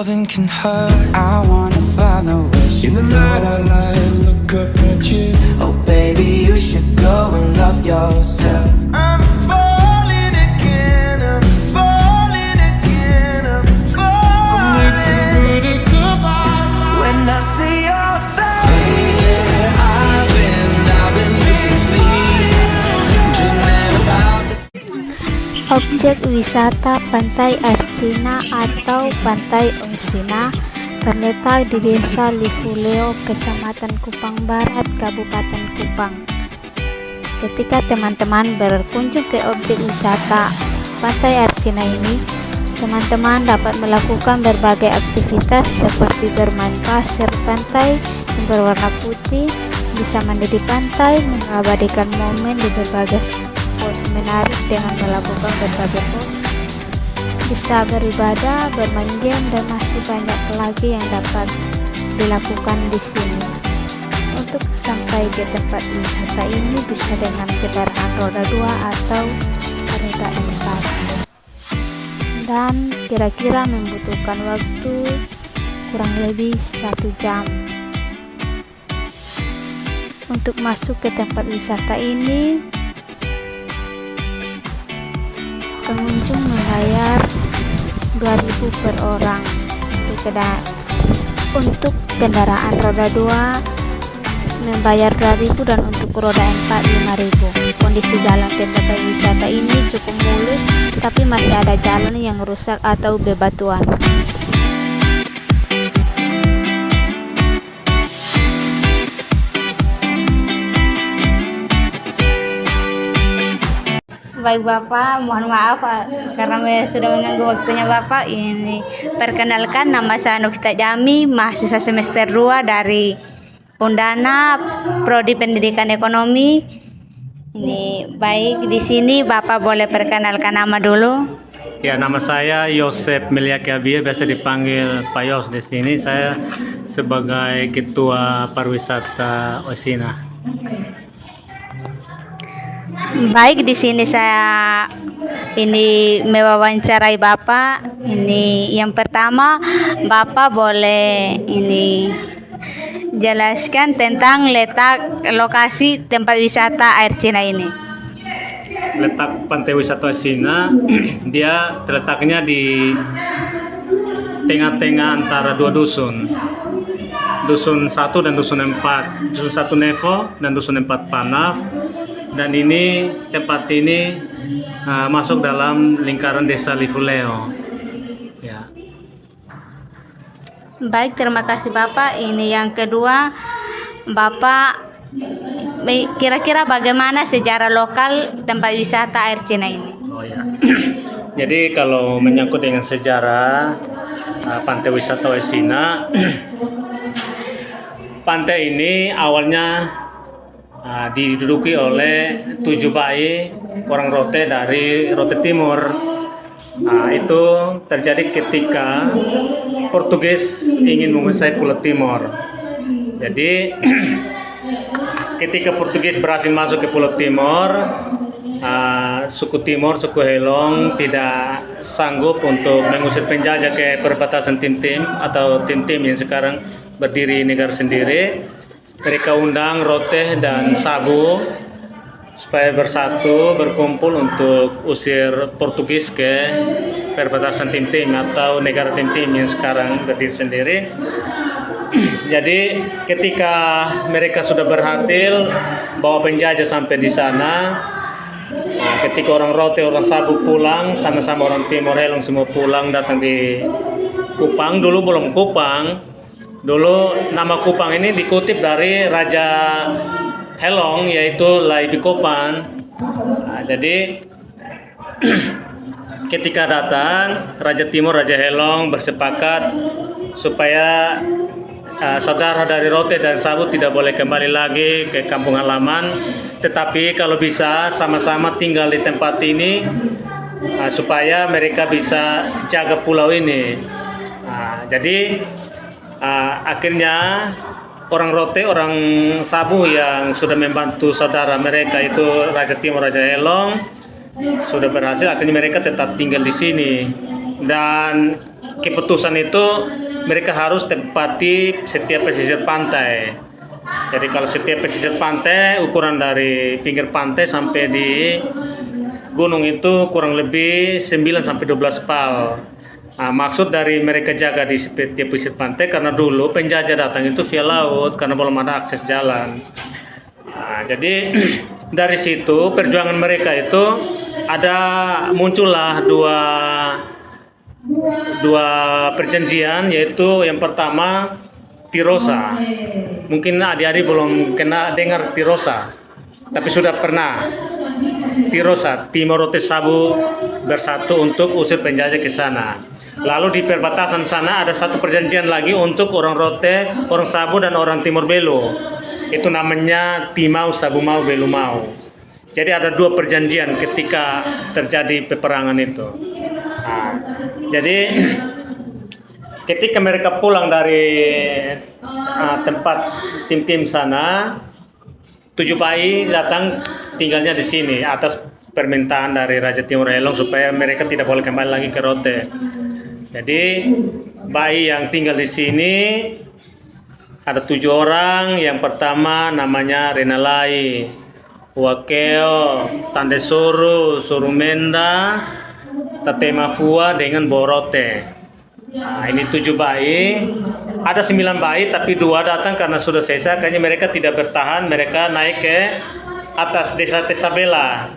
loving can hurt. I wanna follow where she In the night I lie and look up at you. Oh baby, you should go and love yourself. I'm falling again, I'm falling again, I'm falling. When I see your face, I've been losing sleep, dreaming about the Objek wisata Pantai Arcina atau Pantai Osina terletak di Desa Livuleo, Kecamatan Kupang Barat, Kabupaten Kupang. Ketika teman-teman berkunjung ke objek wisata Pantai Arcina ini, teman-teman dapat melakukan berbagai aktivitas seperti bermain pasir pantai yang berwarna putih, bisa mandi di pantai, mengabadikan momen di berbagai spot menarik dengan melakukan berbagai pose, bisa beribadah, bermain game, dan masih banyak lagi yang dapat dilakukan di sini. Untuk sampai ke tempat wisata ini bisa dengan kendaraan roda 2 atau roda 4, dan kira-kira membutuhkan waktu kurang lebih 1 jam. Untuk masuk ke tempat wisata ini, pengunjung membayar 2.000 per orang. Untuk kendaraan roda 2 membayar 2.000 dan untuk roda 4 5.000. Kondisi jalan ke tempat wisata ini cukup mulus, tapi masih ada jalan yang rusak atau bebatuan. Baik Bapak, mohon maaf karena sudah mengganggu waktunya Bapak. Ini perkenalkan, nama saya Novita Jami, mahasiswa semester 2 dari Undana, Prodi Pendidikan Ekonomi. Ini baik, di sini Bapak boleh perkenalkan nama dulu. Ya, nama saya Yosep Meliaki Abie, biasa dipanggil Pak Yos. Di sini saya sebagai Ketua Pariwisata Osina. Baik, di sini saya ini mewawancarai Bapak. Ini yang pertama, Bapak boleh ini jelaskan tentang letak lokasi tempat wisata air Cina ini. Letak Pantai Wisata Osina, dia terletaknya di tengah-tengah antara dua dusun. Dusun 1 dan dusun 4. Dusun 1 Nevo dan dusun 4 Panaf. Dan ini tempat ini masuk dalam lingkaran Desa Livuleo. Ya. Baik, terima kasih Bapak. Ini yang kedua, Bapak kira-kira bagaimana sejarah lokal tempat wisata air Cina ini? Oh ya. Jadi kalau menyangkut dengan sejarah Pantai Wisata Osina, pantai ini awalnya diduduki oleh 7 bayi orang Rote dari Rote Timur. Itu terjadi ketika Portugis ingin menguasai Pulau Timur. Jadi ketika Portugis berhasil masuk ke Pulau Timur, suku Timur, suku Helong tidak sanggup untuk mengusir penjajah ke perbatasan tim-tim atau tim-tim yang sekarang berdiri negara sendiri. Mereka undang Rote dan Sabu supaya bersatu, berkumpul untuk usir Portugis ke perbatasan tim-tim atau negara tim-tim yang sekarang berdiri sendiri. Jadi ketika mereka sudah berhasil bawa penjajah sampai di sana, ketika orang Rote, orang Sabu pulang, sama-sama orang Timur Helong semua pulang, datang di Kupang. Dulu belum Kupang. Dulu nama Kupang ini dikutip dari Raja Helong, yaitu Laibikopan. Jadi ketika datang Raja Timur, Raja Helong bersepakat supaya saudara dari Rote dan Sabu tidak boleh kembali lagi ke kampung halaman, tetapi kalau bisa sama-sama tinggal di tempat ini supaya mereka bisa jaga pulau ini. Jadi akhirnya orang Rote, orang Sabu yang sudah membantu saudara mereka itu Raja Timur, Raja Helong sudah berhasil. Akhirnya mereka tetap tinggal di sini. dan keputusan itu mereka harus tepati setiap pesisir pantai. Jadi kalau setiap pesisir pantai, ukuran dari pinggir pantai sampai di gunung itu kurang lebih 9 sampai 12 pal. Nah, maksud dari mereka jaga di setiap pesisir pantai karena dulu penjajah datang itu via laut karena belum ada akses jalan. Nah, jadi dari situ perjuangan mereka itu ada muncullah dua perjanjian, yaitu yang pertama Tirosa. Mungkin adik-adik belum kena dengar Tirosa, tapi sudah pernah. Tirosa, Timor Rote Sabu bersatu untuk usir penjajah ke sana. Lalu di perbatasan sana ada satu perjanjian lagi untuk orang Rote, orang Sabu dan orang Timor Belu. Itu namanya Timau Sabu Mau Belu Mau. Jadi ada dua perjanjian ketika terjadi peperangan itu. Nah, jadi ketika mereka pulang dari tempat tim-tim sana, 7 bayi datang tinggalnya di sini atas permintaan dari Raja Timur Elong supaya mereka tidak boleh kembali lagi ke Rote. Jadi bayi yang tinggal di sini ada 7 orang. Yang pertama namanya Renalai, Wakeo, Tandesuru, Surumenda, Tatemafua dengan Borote. Nah, ini 7 bayi. Ada 9 bayi tapi 2 datang karena sudah sesa. Kayaknya mereka tidak bertahan. Mereka naik ke atas desa Tesabela.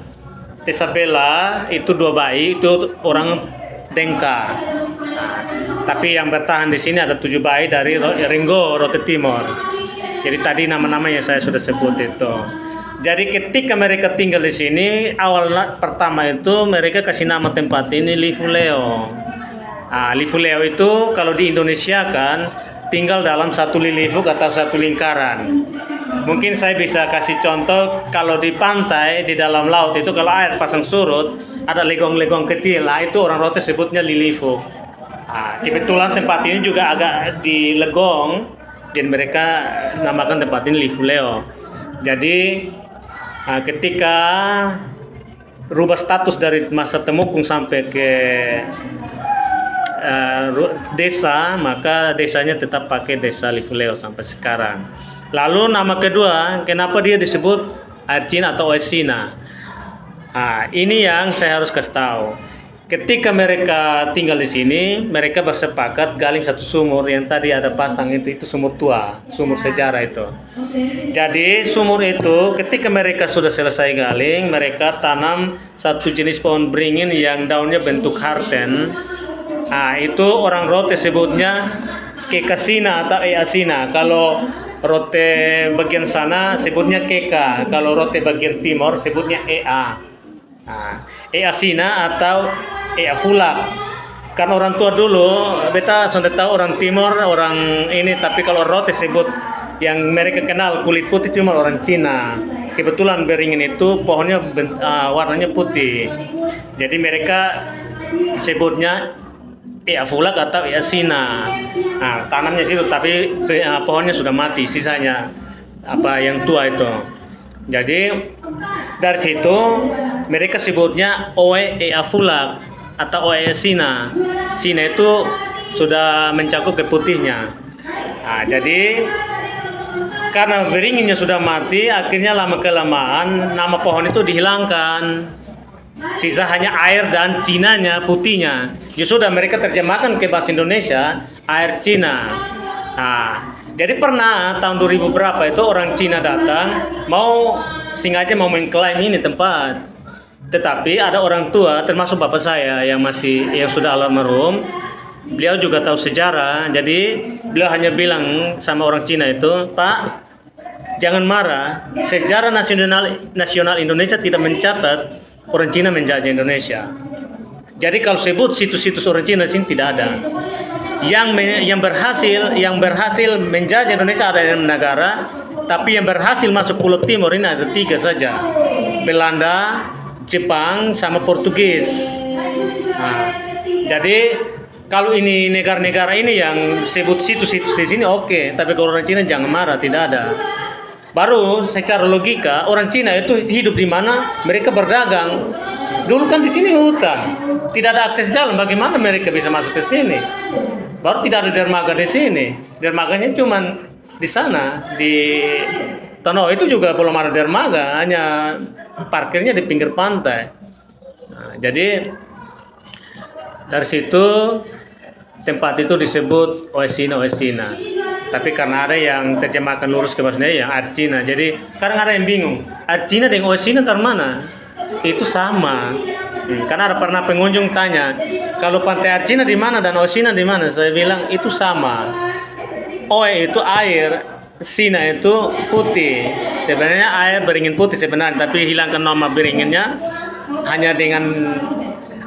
Tesabela itu 2 bayi, itu orang Dengka. Nah, tapi yang bertahan di sini ada 7 bayi dari Ringo, Rote Timor. Jadi tadi nama-namanya saya sudah sebut itu. Jadi ketika mereka tinggal di sini, awal pertama itu mereka kasih nama tempat ini Lifuleo. Nah, Lifuleo itu kalau di Indonesia kan tinggal dalam satu lilifuk atau satu lingkaran. Mungkin saya bisa kasih contoh, kalau di pantai, di dalam laut itu kalau air pasang surut, ada legong-legong kecil, nah itu orang Rote sebutnya lilifuk. Nah, kebetulan tempat ini juga agak di legong, dan mereka namakan tempat ini Lifuleo. Jadi ketika rubah status dari masa Temukung sampai ke desa, maka desanya tetap pakai desa Lifuleo sampai sekarang. Lalu nama kedua, kenapa dia disebut air Cina atau Oesina? Nah, ini yang saya harus kasih tahu. Ketika mereka tinggal di sini, mereka bersepakat galing satu sumur yang tadi ada pasang itu sumur tua, sumur sejarah itu. Jadi sumur itu ketika mereka sudah selesai galing, mereka tanam satu jenis pohon beringin yang daunnya bentuk harten. Nah, itu orang Rote sebutnya Kekasina atau Easina. Kalau Rote bagian sana sebutnya Keka, kalau Rote bagian timur sebutnya Ea. Nah, Easina atau Ea Fulak. Kan orang tua dulu, beta sudah tahu orang timur, orang ini, tapi kalau Rote sebut yang mereka kenal kulit putih cuma orang Cina. Kebetulan beringin itu pohonnya warnanya putih. Jadi mereka sebutnya Ea Fulak atau Easina. Nah, tanamnya situ tapi pohonnya sudah mati, sisanya yang tua itu. Jadi dari situ mereka sebutnya Oe Ea Fulak atau Oe Easina. Sina itu sudah mencakup ke putihnya. Nah, jadi karena beringinnya sudah mati, akhirnya lama kelamaan nama pohon itu dihilangkan. Sisa hanya air dan Cinanya, putihnya. Ya sudah, mereka terjemahkan ke bahasa Indonesia air Cina. Nah, jadi pernah tahun 2000 berapa itu orang Cina datang sengaja mau mengklaim ini tempat. Tetapi ada orang tua termasuk bapak saya yang sudah almarhum. Beliau juga tahu sejarah. Jadi beliau hanya bilang sama orang Cina itu, "Pak, jangan marah. Sejarah nasional Indonesia tidak mencatat orang Cina menjajah Indonesia. Jadi kalau sebut situs-situs orang Cina sini tidak ada. Yang berhasil menjajah Indonesia ada 6 negara, tapi yang berhasil masuk Pulau Timur ini ada 3 saja. Belanda, Jepang, sama Portugis. Nah, jadi kalau ini negara-negara ini yang sebut situs-situs di sini oke, tapi kalau orang Cina jangan marah, tidak ada. Baru secara logika orang Cina itu hidup di mana mereka berdagang. Dulu kan di sini hutan, tidak ada akses jalan. Bagaimana mereka bisa masuk ke sini? Baru tidak ada dermaga di sini. Dermaganya cuma di sana, di Tanoh itu juga belum ada dermaga, hanya parkirnya di pinggir pantai. Nah, jadi dari situ tempat itu disebut Oesina. Tapi karena ada yang terjemahkan lurus ke bahasa Indonesia yang Arcina. Jadi kadang ada yang bingung, Arcina dengan Oesina ke mana? Itu sama. Karena ada pernah pengunjung tanya, kalau pantai Arcina di mana dan Oesina di mana? Saya bilang itu sama. Oe itu air, Sina itu putih. Sebenarnya air beringin putih sebenarnya, tapi hilangkan nama beringinnya hanya dengan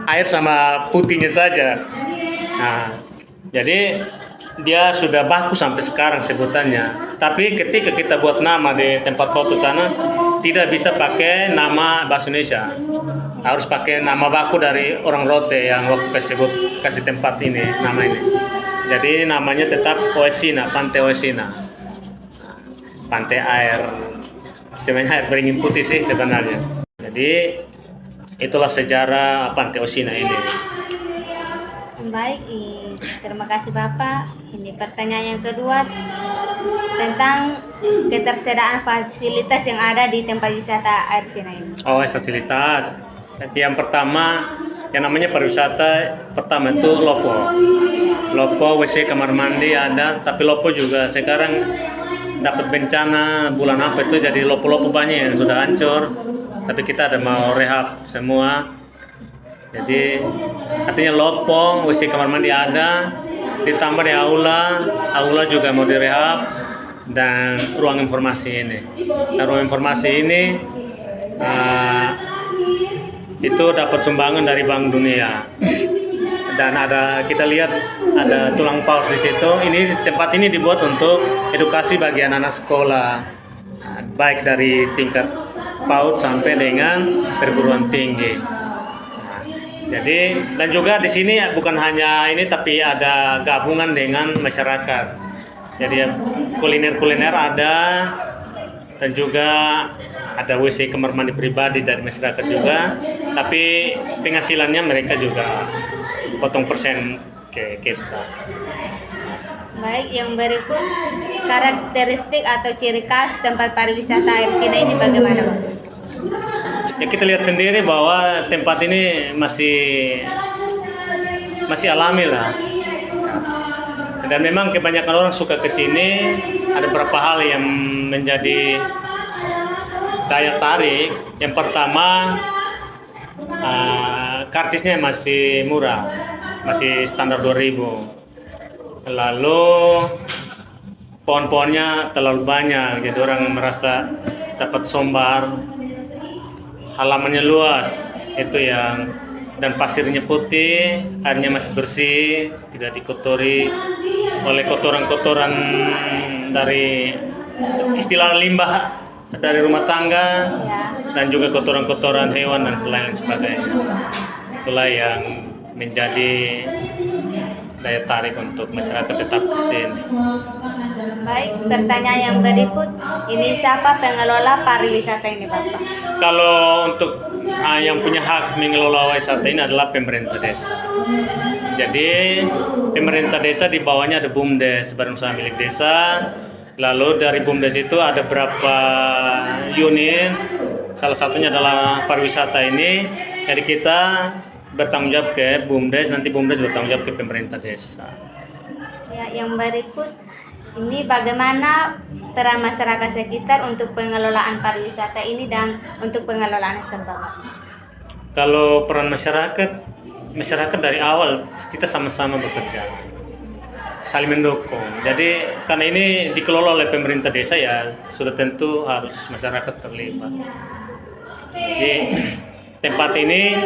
air sama putihnya saja. Nah, jadi dia sudah baku sampai sekarang sebutannya. Tapi ketika kita buat nama di tempat foto sana, tidak bisa pakai nama bahasa Indonesia. Harus pakai nama baku dari orang Rote yang waktu kasih tempat ini, nama ini. Jadi namanya tetap Oesina, Pantai Oesina. Pantai air, sebenarnya air beringin putih sih sebenarnya. Jadi itulah sejarah Pantai Oesina ini. Baik, terima kasih Bapak. Ini pertanyaan yang kedua tentang ketersediaan fasilitas yang ada di tempat wisata air Cina ini. Oh, fasilitas. Yang pertama, yang namanya pariwisata pertama itu Lopo. Lopo, WC, kamar mandi ada, tapi Lopo juga sekarang dapat bencana bulan apa itu jadi lopo-lopo banyak yang sudah hancur. Tapi kita ada mau rehab semua. Jadi artinya Lopo, WC, kamar mandi ada, ditambah di aula juga mau direhab, dan ruang informasi ini. Dan ruang informasi ini itu dapat sumbangan dari Bank Dunia. Dan kita lihat ada tulang paus di situ. Tempat ini dibuat untuk edukasi bagi anak-anak sekolah, baik dari tingkat PAUD sampai dengan perguruan tinggi. Jadi dan juga di sini bukan hanya ini, tapi ada gabungan dengan masyarakat. Jadi kuliner ada, dan juga ada WC, kamar mandi pribadi dari masyarakat juga. Tapi penghasilannya mereka juga potong persen ke kita. Baik, yang berikut karakteristik atau ciri khas tempat pariwisata air Cina ini bagaimana, Pak? Ya, kita lihat sendiri bahwa tempat ini masih alami lah. Dan memang kebanyakan orang suka ke sini. Ada beberapa hal yang menjadi daya tarik. Yang pertama, karcisnya masih murah, masih standar 2.000. Lalu pohon-pohonnya terlalu banyak, jadi orang merasa dapat sombar. Halamannya luas, itu yang, dan pasirnya putih, airnya masih bersih, tidak dikotori oleh kotoran-kotoran dari istilah limbah dari rumah tangga, dan juga kotoran-kotoran hewan dan lain sebagainya. Itulah yang menjadi daya tarik untuk masyarakat tetap ke sini. Baik, pertanyaan yang berikut, ini siapa pengelola pariwisata ini, Bapak? Kalau untuk yang punya hak mengelola wisata ini adalah pemerintah desa. Jadi pemerintah desa di bawahnya ada BUMDes, Badan Usaha Milik Desa. Lalu dari BUMDes itu ada berapa unit, salah satunya adalah pariwisata ini. Jadi kita bertanggung jawab ke BUMDes, nanti BUMDes bertanggung jawab ke pemerintah desa. Ya, yang berikut, ini bagaimana peran masyarakat sekitar untuk pengelolaan pariwisata ini dan untuk pengelolaan sampah? Kalau peran masyarakat dari awal kita sama-sama bekerja, saling mendukung. Jadi karena ini dikelola oleh pemerintah desa, ya sudah tentu harus masyarakat terlibat. Jadi tempat ini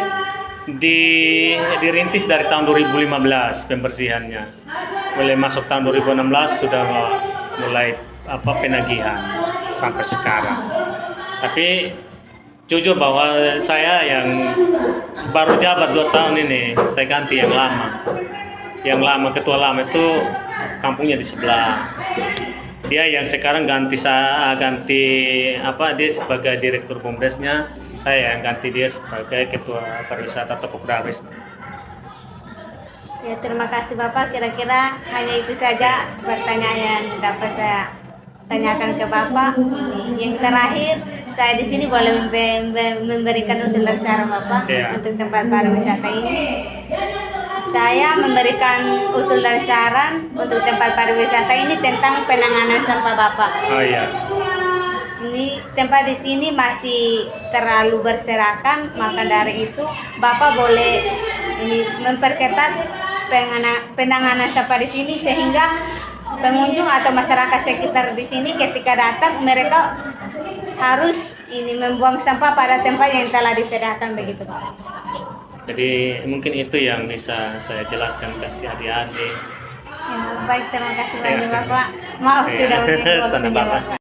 dirintis dari tahun 2015 pembersihannya. Mulai masuk tahun 2016 sudah mulai penagihan sampai sekarang. Tapi jujur bahwa saya yang baru jabat 2 tahun ini, saya ganti yang lama. Yang lama, ketua lama itu kampungnya di sebelah. dia yang sekarang ganti apa, dia sebagai direktur BUMDesnya, saya yang ganti dia sebagai ketua pariwisata Topografis. Ya, terima kasih Bapak. Kira-kira hanya itu saja pertanyaan yang dapat saya tanyakan ke Bapak. Yang terakhir, saya di sini boleh memberikan usul dan saran Bapak Ya. untuk tempat pariwisata ini. Saya memberikan usul dan saran untuk tempat pariwisata ini tentang penanganan sampah Bapak. Oh iya. Ini tempat di sini masih terlalu berserakan, maka dari itu Bapak boleh ini memperketat penanganan sampah di sini sehingga pengunjung atau masyarakat sekitar di sini ketika datang mereka harus ini membuang sampah pada tempat yang telah disediakan begitu Pak. Jadi mungkin itu yang bisa saya jelaskan ke si adik-adik. Ya, baik, terima kasih banyak Ya. Bapak. Maaf Ya. sudah mengganggu Sana waktunya Bapak. Bapak.